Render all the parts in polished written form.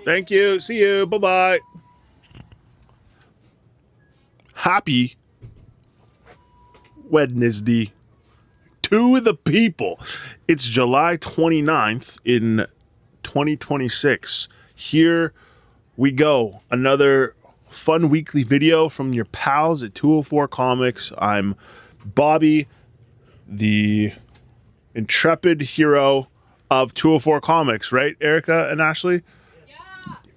Thank you. See you. Bye bye. Happy Wednesday to the people. It's July 29th in 2026. Here we go. Another fun weekly video from your pals at 204 Comics. I'm Bobby, the intrepid hero of 204 Comics, right, Erica and Ashley?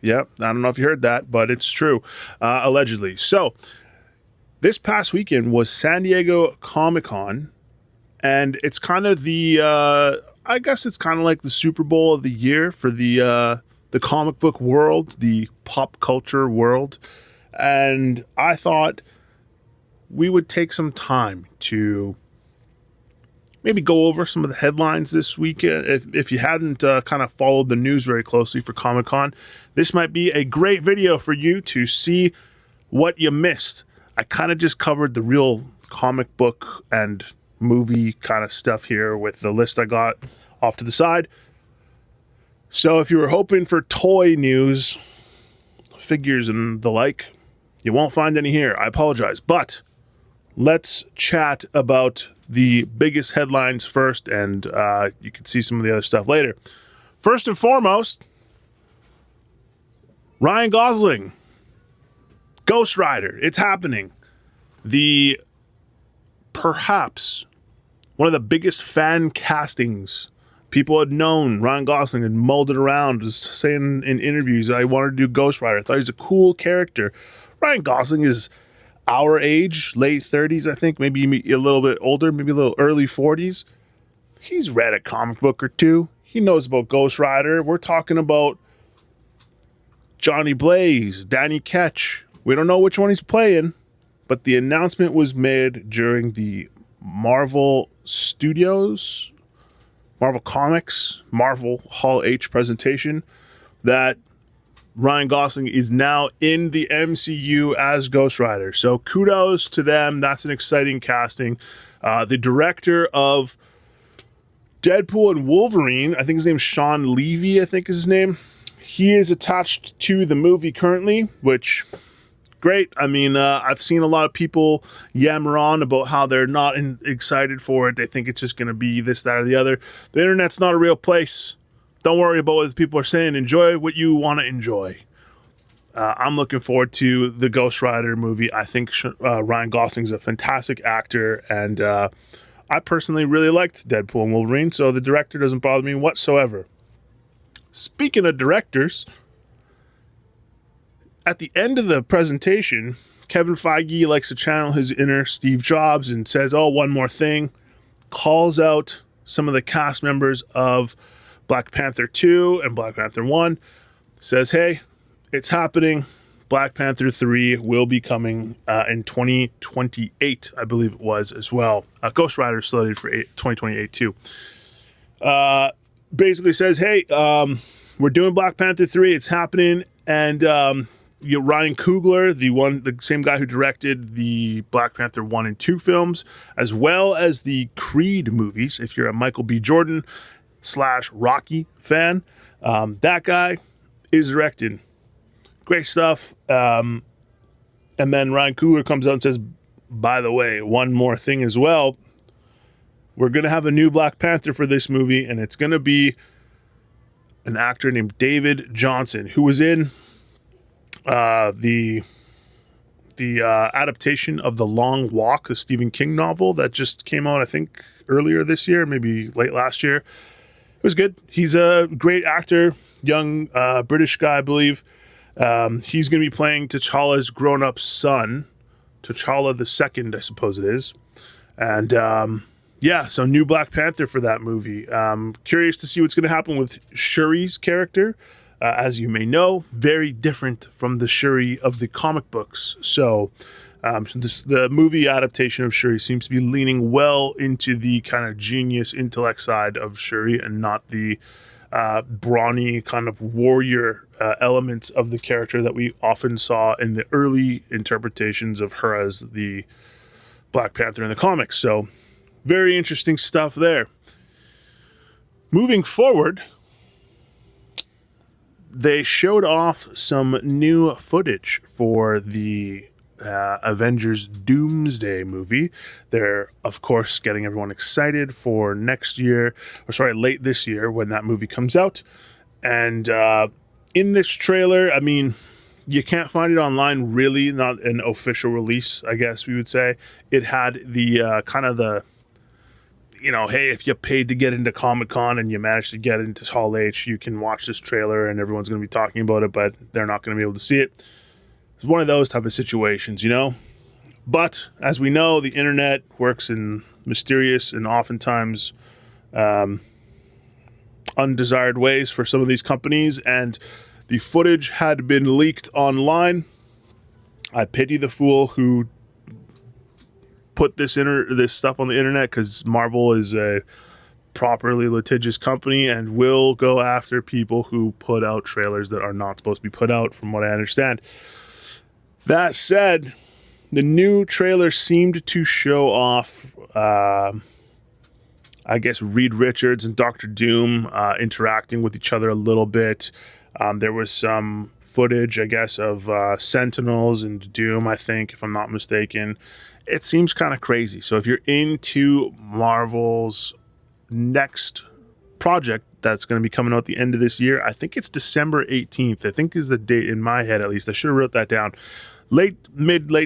Yep. I don't know if you heard that, but it's true, allegedly. So, this past weekend was San Diego Comic-Con, and it's kind of I guess it's kind of like the Super Bowl of the year for the comic book world, the pop culture world. And I thought we would take some time to maybe go over some of the headlines this weekend. If you hadn't kind of followed the news very closely for Comic-Con, this might be a great video for you to see what you missed. I kind of just covered the real comic book and movie kind of stuff here with the list I got off to the side. So if you were hoping for toy news, figures and the like, you won't find any here. I apologize. But let's chat about the biggest headlines first, and you can see some of the other stuff later. First and foremost, Ryan Gosling, Ghost Rider. It's happening. The perhaps one of the biggest fan castings people had known. Ryan Gosling had mulled it around, just saying in interviews, I wanted to do Ghost Rider. I thought he was a cool character. Ryan Gosling is our age, late 30s, I think, maybe a little bit older, maybe a little early 40s. He's read a comic book or two. He knows about Ghost Rider. We're talking about Johnny Blaze, Danny Ketch. We don't know which one he's playing, but the announcement was made during the Marvel Studios, Marvel Comics, Marvel Hall H presentation that Ryan Gosling is now in the MCU as Ghost Rider. So kudos to them. That's an exciting casting. The director of Deadpool and Wolverine, I think his name's Sean Levy, I think is his name. He is attached to the movie currently, which, great. I mean, I've seen a lot of people yammer on about how they're not excited for it. They think it's just going to be this, that, or the other. The internet's not a real place. Don't worry about what people are saying. Enjoy what you want to enjoy. I'm looking forward to the Ghost Rider movie. I think Ryan Gosling's a fantastic actor, and I personally really liked Deadpool and Wolverine, so the director doesn't bother me whatsoever. Speaking of directors, at the end of the presentation, Kevin Feige likes to channel his inner Steve Jobs and says, oh, one more thing, calls out some of the cast members of Black Panther 2 and Black Panther 1, says, hey, it's happening. Black Panther 3 will be coming in 2028, I believe it was as well. Ghost Rider is slated for 2028 too. Basically says, hey, we're doing Black Panther 3. It's happening. And Ryan Coogler, the same guy who directed the Black Panther 1 and 2 films, as well as the Creed movies, if you're a Michael B. Jordan / Rocky fan, that guy is directing. Great stuff. And then Ryan Coogler comes out and says, by the way, one more thing as well. We're going to have a new Black Panther for this movie, and it's going to be an actor named David Johnson, who was in the adaptation of The Long Walk, the Stephen King novel that just came out, I think, earlier this year, maybe late last year. It was good. He's a great actor, young British guy, I believe. He's going to be playing T'Challa's grown-up son, T'Challa the Second, I suppose it is. And yeah, so new Black Panther for that movie. Curious to see what's going to happen with Shuri's character. As you may know, very different from the Shuri of the comic books. So the movie adaptation of Shuri seems to be leaning well into the kind of genius intellect side of Shuri and not the brawny kind of warrior elements of the character that we often saw in the early interpretations of her as the Black Panther in the comics. So very interesting stuff there. Moving forward, they showed off some new footage for the Avengers Doomsday movie. They're, of course, getting everyone excited for next year, late this year when that movie comes out. And in this trailer, I mean, you can't find it online, really, not an official release, I guess we would say. It had the kind of the, hey, if you paid to get into Comic-Con and you managed to get into Hall H, you can watch this trailer and everyone's going to be talking about it, but they're not going to be able to see it. It's one of those type of situations, But as we know, the internet works in mysterious and oftentimes undesired ways for some of these companies, and the footage had been leaked online. I pity the fool who put this stuff on the internet, because Marvel is a properly litigious company and will go after people who put out trailers that are not supposed to be put out, from what I understand. That said, the new trailer seemed to show off, Reed Richards and Dr. Doom interacting with each other a little bit. There was some footage, of Sentinels and Doom, I think, if I'm not mistaken. It seems kind of crazy. So if you're into Marvel's next project that's going to be coming out at the end of this year, I think it's December 18th, I think is the date in my head, at least. I should have wrote that down. Late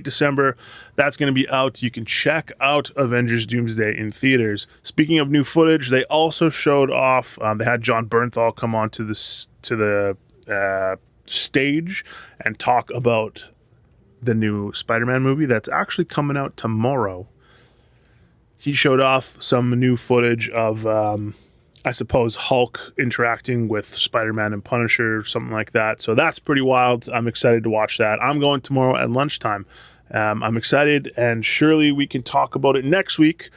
December, that's going to be out. You can check out Avengers Doomsday in theaters. Speaking of new footage, they also showed off, they had John Bernthal come on to the stage and talk about the new Spider-Man movie that's actually coming out tomorrow. He showed off some new footage of, Hulk interacting with Spider-Man and Punisher, something like that. So that's pretty wild. I'm excited to watch that. I'm going tomorrow at lunchtime. I'm excited, and surely we can talk about it next week.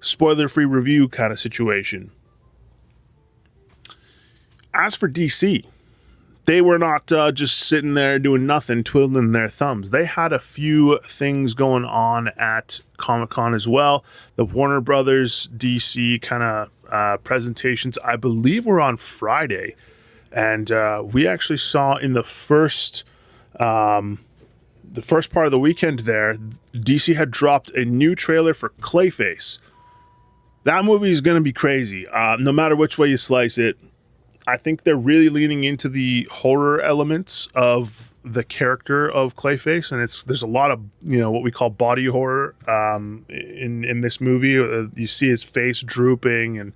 Spoiler-free review kind of situation. As for DC, they were not just sitting there doing nothing, twiddling their thumbs. They had a few things going on at Comic-Con as well. The Warner Brothers DC kind of presentations, I believe, were on Friday. And we actually saw in the first part of the weekend there, DC had dropped a new trailer for Clayface. That movie is going to be crazy. No matter which way you slice it. I think they're really leaning into the horror elements of the character of Clayface, and there's a lot of what we call body horror in this movie. You see his face drooping, and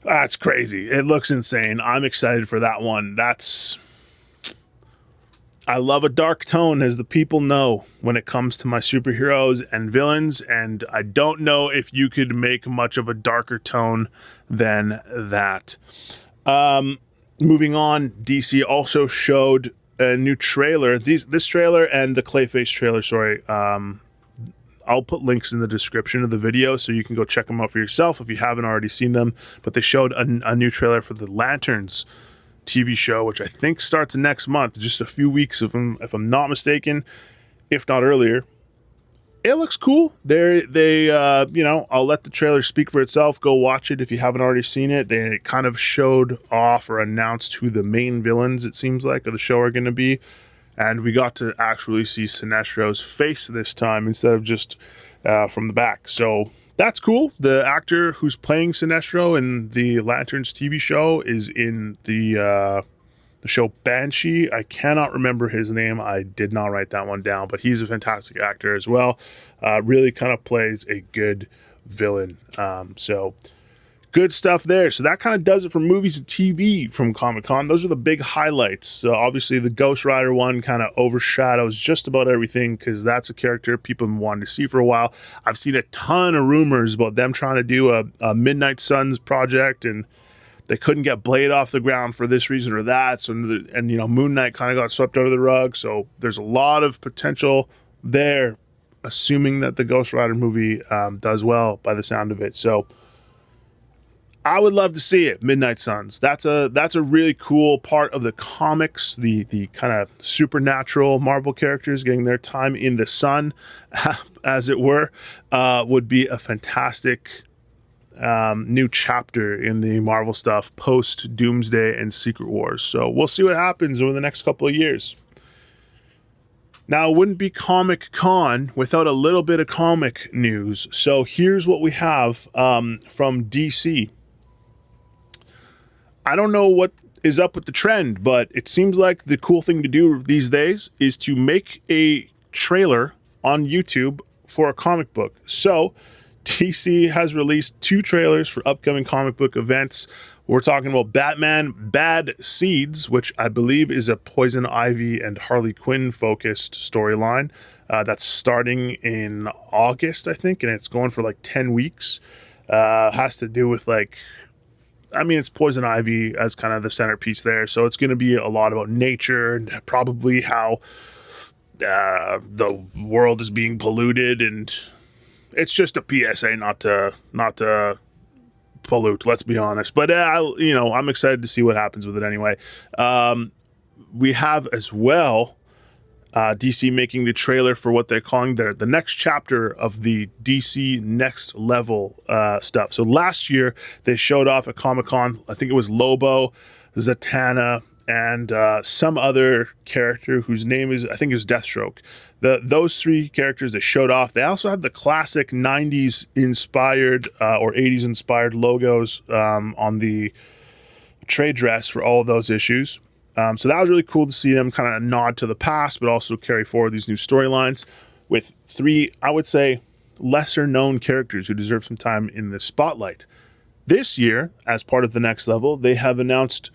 that's crazy. It looks insane. I'm excited for that one. I love a dark tone, as the people know, when it comes to my superheroes and villains, and I don't know if you could make much of a darker tone than that. Moving on, DC also showed a new trailer. This trailer and the Clayface trailer, I'll put links in the description of the video so you can go check them out for yourself if you haven't already seen them. But they showed a new trailer for the Lanterns TV show, which I think starts next month, just a few weeks if I'm not mistaken, if not earlier. It looks cool. I'll let the trailer speak for itself. Go watch it if you haven't already seen it. They kind of showed off or announced who the main villains, it seems like, of the show are going to be. And we got to actually see Sinestro's face this time instead of just from the back. So that's cool. The actor who's playing Sinestro in the Lanterns TV show is in the show Banshee. I cannot remember his name. I did not write that one down, but he's a fantastic actor as well. Really kind of plays a good villain. So good stuff there. So that kind of does it for movies and TV from Comic-Con. Those are the big highlights. So obviously the Ghost Rider one kind of overshadows just about everything, because that's a character people have been wanting to see for a while. I've seen a ton of rumors about them trying to do a Midnight Suns project, and they couldn't get Blade off the ground for this reason or that. So, Moon Knight kind of got swept under the rug. So there's a lot of potential there, assuming that the Ghost Rider movie does well by the sound of it. So I would love to see it. Midnight Suns. That's a really cool part of the comics. The kind of supernatural Marvel characters getting their time in the sun, as it were, would be a fantastic new chapter in the Marvel stuff post Doomsday and Secret Wars. So we'll see what happens over the next couple of years. Now, it wouldn't be Comic Con without a little bit of comic news. So here's what we have from DC. I don't know what is up with the trend, but it seems like the cool thing to do these days is to make a trailer on YouTube for a comic book. So DC has released 2 trailers for upcoming comic book events. We're talking about Batman Bad Seeds, which I believe is a Poison Ivy and Harley Quinn focused storyline that's starting in August, I think, and it's going for like 10 weeks. Has to do with it's Poison Ivy as kind of the centerpiece there. So it's going to be a lot about nature and probably how the world is being polluted, and it's just a PSA not to pollute, let's be honest. But I'm excited to see what happens with it anyway. We have as well DC making the trailer for what they're calling the next chapter of the DC Next Level stuff. So last year they showed off at Comic-Con, I think it was Lobo, Zatanna, and some other character whose name is, I think it was Deathstroke. Those 3 characters that showed off. They also had the classic 90s inspired or 80s inspired logos on the trade dress for all of those issues. So that was really cool to see them kind of nod to the past, but also carry forward these new storylines with 3, I would say, lesser known characters who deserve some time in the spotlight. This year, as part of the Next Level, they have announced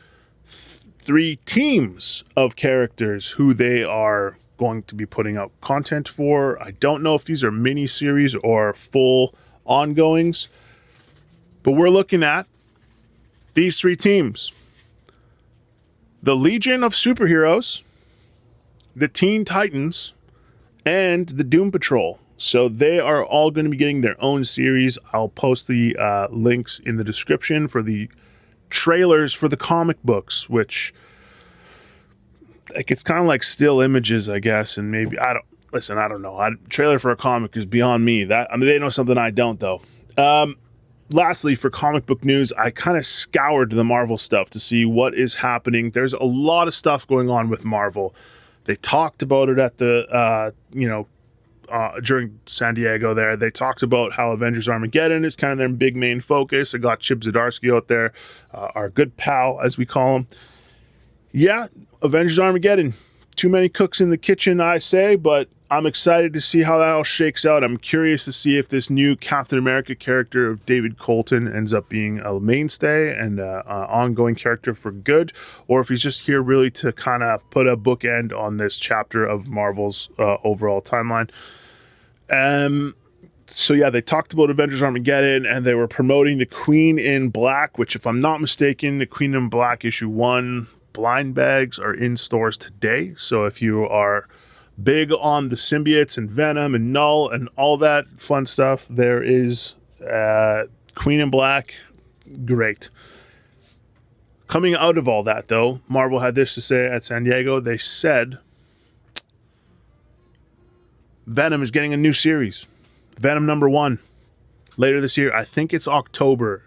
3 teams of characters who they are going to be putting out content for. I don't know if these are mini-series or full ongoings, but we're looking at these 3 teams. The Legion of Superheroes, the Teen Titans, and the Doom Patrol. So they are all going to be getting their own series. I'll post the links in the description for the trailers for the comic books, which it's kind of like still images, I guess. And maybe, I don't know. Trailer for a comic is beyond me. They know something I don't, though. Lastly, for comic book news, I kind of scoured the Marvel stuff to see what is happening. There's a lot of stuff going on with Marvel. They talked about it at the, during San Diego there. They talked about how Avengers Armageddon is kind of their big main focus. I got Chip Zdarsky out there, our good pal, as we call him. Yeah, Avengers Armageddon. Too many cooks in the kitchen, I say, but I'm excited to see how that all shakes out. I'm curious to see if this new Captain America character of David Colton ends up being a mainstay and an ongoing character for good, or if he's just here really to kind of put a bookend on this chapter of Marvel's overall timeline. So yeah, they talked about Avengers Armageddon, and they were promoting the Queen in Black, which, if I'm not mistaken, the Queen in Black issue 1 blind bags are in stores today. So if you are big on the symbiotes and Venom and Null and all that fun stuff, there is Queen in Black. Great. Coming out of all that, though, Marvel had this to say at San Diego. They said Venom is getting a new series. Venom #1 later this year. I think it's October,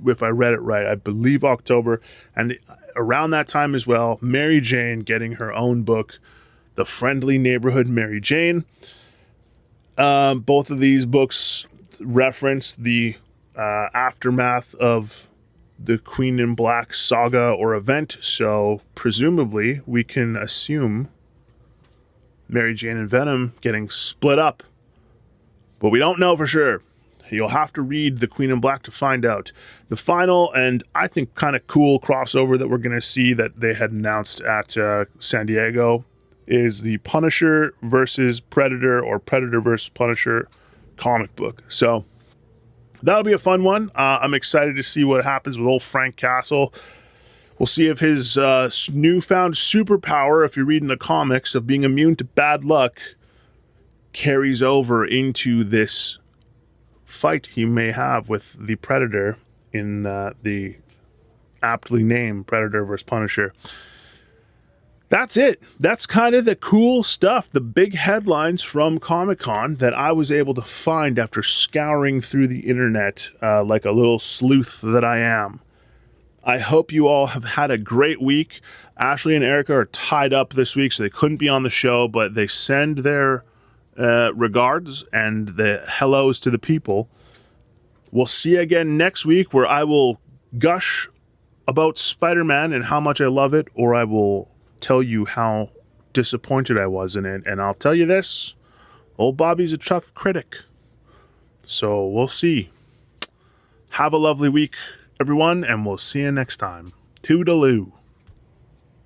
if I read it right. I believe October. And around that time as well, Mary Jane getting her own book, The Friendly Neighborhood Mary Jane. Both of these books reference the aftermath of the Queen in Black saga or event, so presumably we can assume Mary Jane and Venom getting split up. But we don't know for sure. You'll have to read The Queen in Black to find out. The final and I think kind of cool crossover that we're going to see that they had announced at San Diego is the Punisher versus Predator or Predator versus Punisher comic book. So that'll be a fun one. I'm excited to see what happens with old Frank Castle. We'll see if his newfound superpower, if you're reading the comics, of being immune to bad luck carries over into this fight he may have with the Predator in the aptly named Predator vs. Punisher. That's it. That's kind of the cool stuff, the big headlines from Comic-Con that I was able to find after scouring through the internet like a little sleuth that I am. I hope you all have had a great week. Ashley and Erica are tied up this week, so they couldn't be on the show, but they send their regards and the hellos to the people. We'll see you again next week, where I will gush about Spider-Man and how much I love it, or I will tell you how disappointed I was in it. And I'll tell you this, old Bobby's a tough critic. So we'll see. Have a lovely week, everyone, and we'll see you next time. Toodaloo.